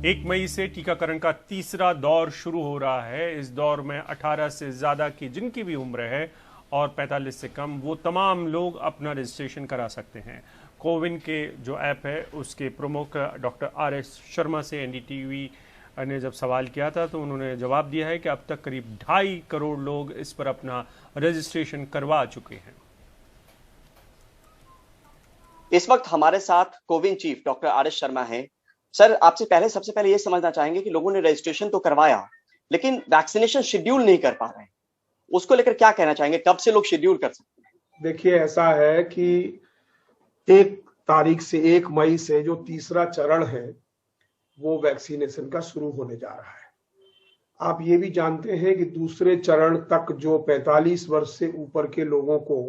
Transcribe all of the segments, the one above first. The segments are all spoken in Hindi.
1 मई से टीकाकरण का तीसरा दौर शुरू हो रहा है। इस दौर में 18 से ज़्यादा की जिनकी भी उम्र है और 45 से कम, वो तमाम लोग अपना रजिस्ट्रेशन करा सकते हैं। कोविन के जो ऐप है उसके प्रमुख डॉक्टर RS शर्मा से NDTV ने जब सवाल किया था तो उन्होंने जवाब दिया है कि अब तक करीब 2.5 करोड़ लोग इस पर अपना रजिस्ट्रेशन करवा चुके हैं। इस वक्त हमारे साथ CoWIN chief doctor RS Sharma हैं। सर, आपसे सबसे पहले ये समझना चाहेंगे कि लोगों ने रजिस्ट्रेशन तो करवाया लेकिन वैक्सीनेशन शेड्यूल नहीं कर पा रहे हैं, उसको लेकर क्या कहना चाहेंगे? कब से लोग शेड्यूल कर सकते हैं? देखिए, ऐसा है कि 1 मई से जो तीसरा चरण है वो वैक्सीनेशन का शुरू होने जा रहा है। आप ये भी जानते हैं कि दूसरे चरण तक जो 45 वर्ष से ऊपर के लोगों को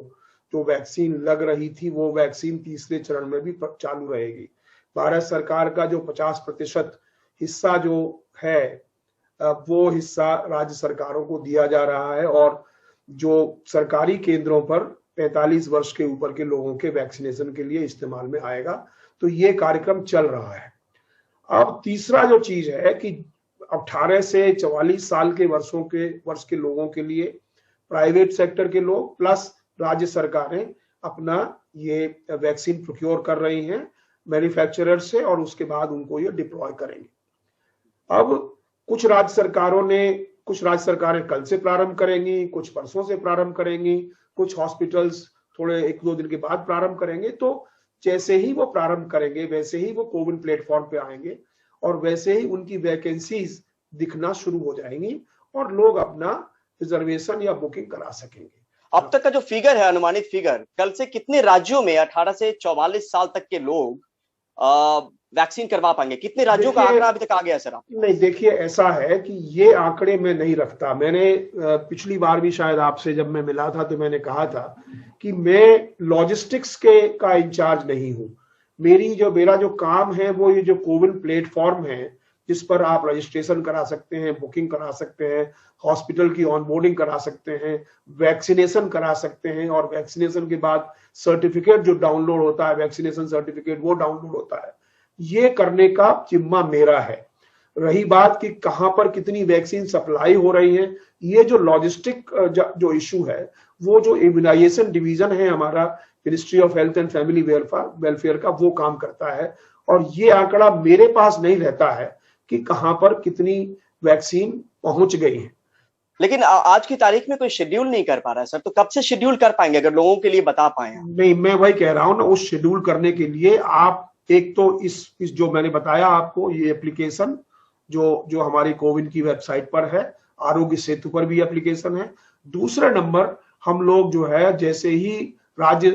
जो वैक्सीन लग रही थी वो वैक्सीन तीसरे चरण में भी चालू रहेगी। भारत सरकार का जो 50% हिस्सा जो है वो हिस्सा राज्य सरकारों को दिया जा रहा है और जो सरकारी केंद्रों पर 45 वर्ष के ऊपर के लोगों के वैक्सीनेशन के लिए इस्तेमाल में आएगा। तो ये कार्यक्रम चल रहा है। अब तीसरा जो चीज है कि 18 से 44 साल के वर्ष के लोगों के लिए प्राइवेट सेक्टर के लोग प्लस राज्य सरकारें अपना ये वैक्सीन प्रोक्योर कर रही हैं मैन्युफैक्चरर से और उसके बाद उनको ये डिप्लॉय करेंगे। अब कुछ राज्य सरकारें कल से प्रारंभ करेंगी, कुछ परसों से प्रारंभ करेंगी, कुछ हॉस्पिटल्स थोड़े 1-2 दिन के बाद प्रारंभ करेंगे। तो जैसे ही वो प्रारंभ करेंगे वैसे ही वो कोविन प्लेटफॉर्म पे आएंगे और वैसे ही उनकी वैकेंसीज दिखना शुरू हो जाएंगी और लोग अपना रिजर्वेशन या बुकिंग करा सकेंगे। अब तक का जो फिगर है, अनुमानित फिगर, कल से कितने राज्यों में 18 से 44 साल तक के लोग वैक्सीन करवा पाएंगे? कितने राज्यों का आंकड़ा अभी तक आ गया सर? आप नहीं, देखिए, ऐसा है कि ये आंकड़े मैं नहीं रखता। मैंने पिछली बार भी शायद आपसे जब मैं मिला था तो मैंने कहा था कि मैं लॉजिस्टिक्स का इंचार्ज नहीं हूं। मेरा जो काम है वो ये जो कोविन प्लेटफॉर्म है जिस पर आप रजिस्ट्रेशन करा सकते हैं, बुकिंग करा सकते हैं, हॉस्पिटल की ऑनबोर्डिंग करा सकते हैं, वैक्सीनेशन करा सकते हैं और वैक्सीनेशन के बाद सर्टिफिकेट जो डाउनलोड होता है, वैक्सीनेशन सर्टिफिकेट, वो डाउनलोड होता है। ये करने का जिम्मा मेरा है। रही बात कि कहां पर कितनी वैक्सीन सप्लाई हो रही है, ये जो लॉजिस्टिक जो इशू है वो जो इम्यूनाइजेशन डिवीजन है हमारा ministry of health and family welfare का, वो काम करता है और ये आंकड़ा मेरे पास नहीं रहता है कि कहां पर कितनी वैक्सीन पहुंच गई है। लेकिन आज की तारीख में कोई शेड्यूल नहीं कर पा रहा है सर, तो कब से शेड्यूल कर पाएंगे अगर लोगों के लिए बता पाए? नहीं, मैं वही कह रहा हूं ना, उस शेड्यूल करने के लिए आप एक तो इस जो मैंने बताया आपको, ये एप्लीकेशन जो हमारी कोविन की वेबसाइट पर है, आरोग्य सेतु पर भी एप्लीकेशन है। दूसरा नंबर, हम लोग जो है जैसे ही राज्य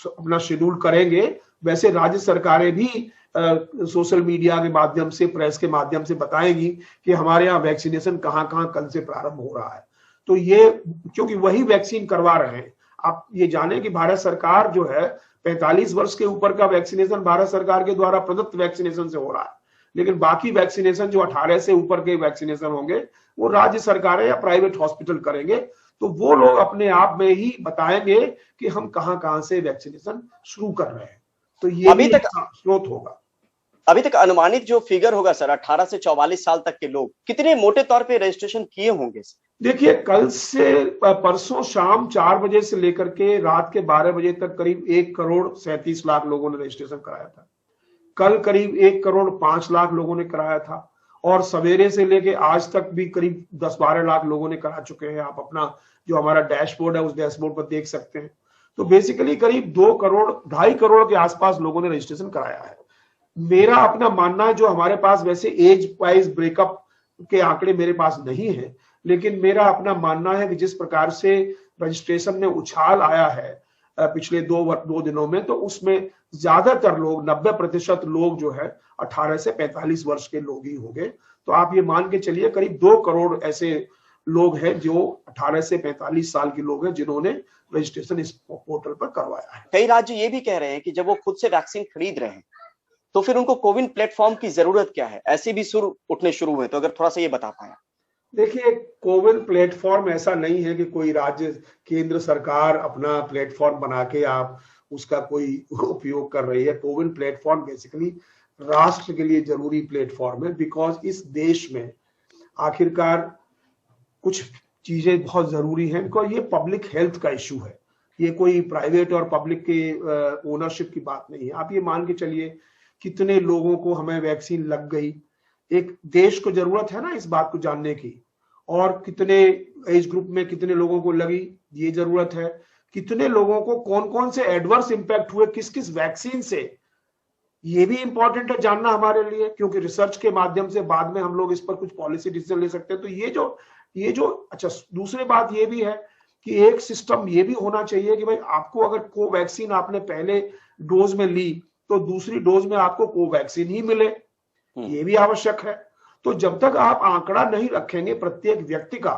अपना शेड्यूल करेंगे वैसे राज्य सरकारें भी सोशल मीडिया के माध्यम से, प्रेस के माध्यम से बताएंगी कि हमारे यहाँ वैक्सीनेशन कहाँ कल से प्रारंभ हो रहा है। तो ये क्योंकि वही वैक्सीन करवा रहे हैं। आप ये जाने कि भारत सरकार जो है 45 वर्ष के ऊपर का वैक्सीनेशन भारत सरकार के द्वारा प्रदत्त वैक्सीनेशन से हो रहा है, लेकिन बाकी वैक्सीनेशन जो 18 से ऊपर के वैक्सीनेशन होंगे वो राज्य सरकारें या प्राइवेट हॉस्पिटल करेंगे। तो वो लोग अपने आप में ही बताएंगे कि हम कहां से वैक्सीनेशन शुरू कर रहे हैं। तो ये अभी तक स्रोत होगा। अभी तक अनुमानित जो फिगर होगा सर, 18 से 44 साल तक के लोग कितने मोटे तौर पे रजिस्ट्रेशन किए होंगे? देखिए, कल से परसों शाम 4 बजे से लेकर के रात के 12 बजे तक करीब 1 करोड़ 37 लाख लोगों ने रजिस्ट्रेशन कराया था। कल करीब 1 करोड़ 5 लाख लोगों ने कराया था और सवेरे से लेके आज तक भी करीब 10-12 लाख लोगों ने करा चुके हैं। आप अपना जो हमारा डैशबोर्ड है उस डैशबोर्ड पर देख सकते हैं। तो बेसिकली करीब 2 करोड़ 2.5 करोड़ के आसपास लोगों ने रजिस्ट्रेशन कराया है। मेरा अपना मानना है, जो हमारे पास वैसे एज वाइज ब्रेकअप के आंकड़े मेरे पास नहीं है, लेकिन मेरा अपना मानना है कि जिस प्रकार से रजिस्ट्रेशन में उछाल आया है पिछले 2 दिनों में, तो उसमें ज्यादातर लोग 90% लोग जो है 18 से 45 वर्ष के लोग ही होंगे। तो आप ये मान के चलिए करीब 2 करोड़ ऐसे लोग हैं जो 18 से 45 साल के लोग हैं जिन्होंने रजिस्ट्रेशन इस पोर्टल पर करवाया है। कई राज्य ये भी कह रहे हैं कि जब वो खुद से वैक्सीन खरीद रहे हैं तो फिर उनको कोविन प्लेटफॉर्म की जरूरत क्या है? ऐसे भी सुर उठने शुरू हुए, तो अगर थोड़ा सा ये बता पाए। देखिए, कोविन प्लेटफॉर्म ऐसा नहीं है कि कोई राज्य केंद्र सरकार अपना प्लेटफॉर्म बना के आप उसका कोई उपयोग कर रही है। कोविन प्लेटफॉर्म बेसिकली राष्ट्र के लिए जरूरी प्लेटफॉर्म है, बिकॉज इस देश में आखिरकार कुछ चीजें बहुत जरूरी हैं, बिकॉज ये पब्लिक हेल्थ का इश्यू है, ये कोई प्राइवेट और पब्लिक के ओनरशिप की बात नहीं है। आप ये मान के चलिए कितने लोगों को हमें वैक्सीन लग गई, एक देश को जरूरत है ना इस बात को जानने की, और कितने एज ग्रुप में कितने लोगों को लगी ये जरूरत है, कितने लोगों को कौन कौन से एडवर्स इंपैक्ट हुए किस किस वैक्सीन से, ये भी इंपॉर्टेंट है जानना हमारे लिए, क्योंकि रिसर्च के माध्यम से बाद में हम लोग इस पर कुछ पॉलिसी डिसीजन ले सकते हैं। तो ये जो अच्छा, दूसरी बात ये भी है कि एक सिस्टम ये भी होना चाहिए कि भाई आपको अगर कोवैक्सीन आपने पहले डोज में ली तो दूसरी डोज में आपको कोवैक्सीन ही मिले, ये भी आवश्यक है। तो जब तक आप आंकड़ा नहीं रखेंगे प्रत्येक व्यक्ति का,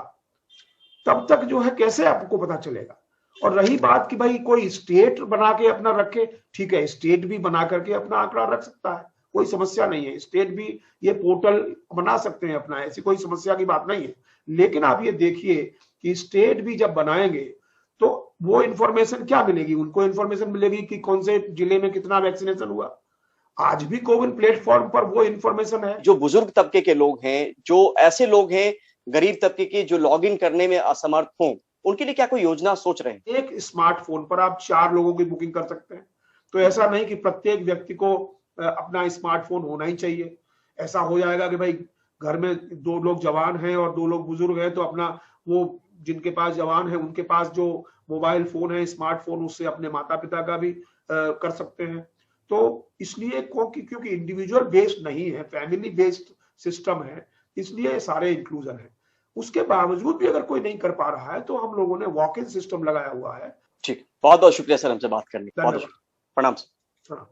तब तक जो है कैसे आपको पता चलेगा। और रही बात कि भाई कोई स्टेट बना के अपना रखे, ठीक है, स्टेट भी बना करके अपना आंकड़ा रख सकता है, कोई समस्या नहीं है, स्टेट भी ये पोर्टल बना सकते हैं अपना, ऐसी कोई समस्या की बात नहीं है। लेकिन आप ये देखिए कि स्टेट भी जब बनाएंगे तो वो इंफॉर्मेशन क्या मिलेगी, उनको इंफॉर्मेशन मिलेगी कि कौन से जिले में कितना वैक्सीनेशन हुआ। आज भी कोविन प्लेटफॉर्म पर वो इंफॉर्मेशन है। जो बुजुर्ग तबके के लोग हैं, जो ऐसे लोग हैं गरीब तबके के जो लॉग इन करने में असमर्थ हों, उनके लिए क्या कोई योजना सोच रहे हैं? एक स्मार्टफोन पर आप 4 लोगों की बुकिंग कर सकते हैं, तो ऐसा नहीं कि प्रत्येक व्यक्ति को अपना स्मार्टफोन होना ही चाहिए। ऐसा हो जाएगा कि भाई घर में 2 लोग जवान हैं और 2 लोग बुजुर्ग हैं, तो अपना वो जिनके पास जवान है उनके पास जो मोबाइल फोन है, स्मार्टफोन, उससे अपने माता पिता का भी कर सकते हैं। तो इसलिए क्योंकि इंडिविजुअल बेस्ड नहीं है, फैमिली बेस्ड सिस्टम है, इसलिए सारे इंक्लूजन है। उसके बावजूद भी अगर कोई नहीं कर पा रहा है तो हम लोगों ने वॉक इन सिस्टम लगाया हुआ है। ठीक, बहुत बहुत शुक्रिया सर हमसे बात करने के लिए। बहुत प्रणाम सर।